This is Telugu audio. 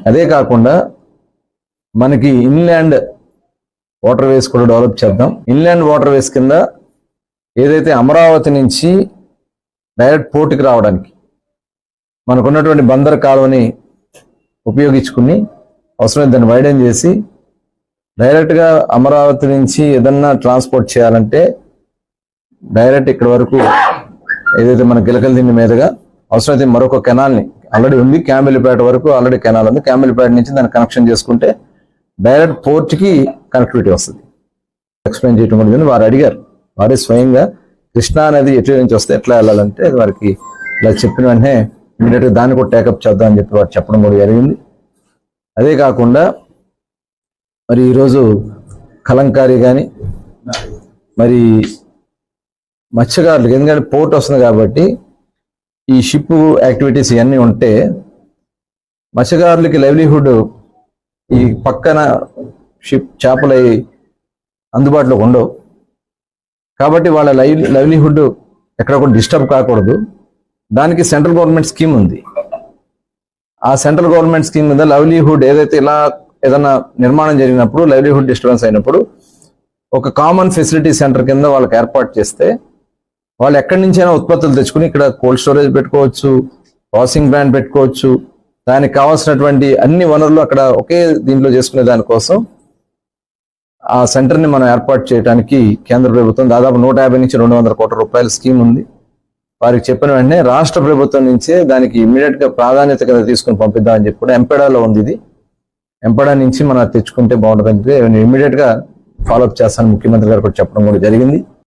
అదే కాకుండా మనకి ఇన్లాండ్ వాటర్ వేస్ కూడా డెవలప్ చేద్దాం. ఇన్లాండ్ వాటర్ వేస్ కింద ఏదైతే అమరావతి నుంచి డైరెక్ట్ పోర్టుకి రావడానికి మనకున్నటువంటి బందర్ కాలువని ఉపయోగించుకుని అవసరమైతే దాన్ని వైడెన్ చేసి డైరెక్ట్గా అమరావతి నుంచి ఏదన్నా ట్రాన్స్పోర్ట్ చేయాలంటే డైరెక్ట్ ఇక్కడ వరకు ఏదైతే మన గిలకలదిండి మీదుగా అవసరమైతే మరొక కెనాల్ని ఆల్రెడీ ఉంది, క్యాంబెల్లిపేట వరకు ఆల్రెడీ కెనాల్ ఉంది, క్యాంబెల్లిపేట నుంచి దాన్ని కనెక్షన్ చేసుకుంటే డైరెక్ట్ పోర్ట్కి కనెక్టివిటీ వస్తుంది. ఎక్స్ప్లెయిన్ చేయడం కూడా వారు అడిగారు, వారే స్వయంగా కృష్ణా నది ఎటు నుంచి వస్తే ఎట్లా వెళ్ళాలంటే వారికి ఇలా చెప్పిన వెంటనే ఇమీడియట్గా దాన్ని కూడా టేకప్ చేద్దాం అని చెప్పి వారు చెప్పడం కూడా జరిగింది. అదే కాకుండా మరి ఈరోజు కలంకారీ కానీ మరి మత్స్యకారులకు, ఎందుకంటే పోర్ట్ వస్తుంది కాబట్టి ఈ షిప్ యాక్టివిటీస్ ఇవన్నీ ఉంటే మత్స్యకారులకి లైవ్లీహుడ్ ఈ పక్కన షిప్ చేపలు అందుబాటులో ఉండవు కాబట్టి వాళ్ళ లైవ్లీహుడ్ ఎక్కడ కూడా డిస్టర్బ్ కాకూడదు. దానికి సెంట్రల్ గవర్నమెంట్ స్కీమ్ ఉంది. ఆ సెంట్రల్ గవర్నమెంట్ స్కీమ్ మీద లైవ్లీహుడ్ ఏదైతే ఇలా ఏదైనా నిర్మాణం జరిగినప్పుడు లైవ్లీహుడ్ డిస్టర్బెన్స్ అయినప్పుడు ఒక కామన్ ఫెసిలిటీ సెంటర్ కింద వాళ్ళకి ఏర్పాటు చేస్తే వాళ్ళు ఎక్కడి నుంచైనా ఉత్పత్తులు తెచ్చుకుని ఇక్కడ కోల్డ్ స్టోరేజ్ పెట్టుకోవచ్చు, ప్రాసెసింగ్ ప్లాంట్ పెట్టుకోవచ్చు, దానికి కావాల్సినటువంటి అన్ని వనరులు అక్కడ ఒకే దీంట్లో చేసుకునే దానికోసం ఆ సెంటర్ని మనం ఏర్పాటు చేయడానికి కేంద్ర ప్రభుత్వం దాదాపు 150 నుంచి 200 కోట్ల రూపాయల స్కీమ్ ఉంది. వారికి చెప్పిన వెంటనే రాష్ట్ర ప్రభుత్వం నుంచే దానికి ఇమ్మీడియట్ గా ప్రాధాన్యత కింద తీసుకుని పంపిద్దామని చెప్పి కూడా ఎంపెడాలో ఉంది. ఇది ఎంపెడా నుంచి మనం తెచ్చుకుంటే బాగుంటుందని చెప్పి ఇమ్మీడియట్ గా ఫాలోఅప్ చేస్తాను ముఖ్యమంత్రి గారు కూడా చెప్పడం కూడా జరిగింది.